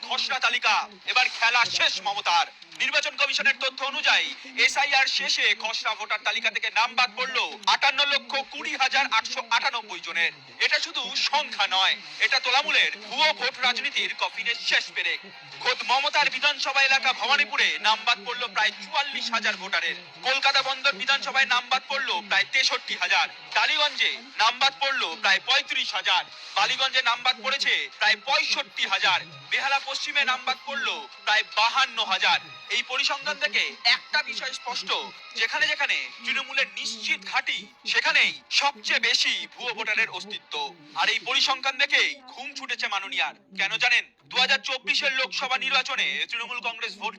খসড়া তালিকা। এবার খেলা শেষ মমতার। নির্বাচন কমিশনের তথ্য অনুযায়ী এসআইআর শেষে খসড়া ভোটার তালিকা থেকে নাম বাদ পড়ল 58,20,898 জনের। এটা শুধু সংখ্যা নয়, এটা তোলামূলের ভুয়ো ভোট রাজনীতির কফিনের শেষ পেরেক। খোদ মমতার বিধানসভা এলাকা ভবানীপুরে নাম বাদ পড়ল প্রায় 44,000 ভোটারের। কলকাতা বন্দর বিধানসভায় নাম বাদ পড়ল প্রায় 63,000। টালিগঞ্জে নাম বাদ পড়ল প্রায় 35,000। বালিগঞ্জে নাম বাদ পড়েছে প্রায় 65,000। বেহালা পশ্চিমে নাম বাদ পড়ল প্রায় 52,000। এই পরিসংখ্যান থেকে একটা বিষয় স্পষ্ট, যেখানে যেখানে তৃণমূলের নিশ্চিত ঘাঁটি, সেখানেই সবচেয়ে বেশি ভুয়ো ভোটারের অস্তিত্ব। আর এই পরিসংখ্যান দেখেই ঘুম ছুটেছে মাননীয়ার। কেন জানেন? 2024-এর লোকসভা নির্বাচনে তৃণমূল কংগ্রেস ভোট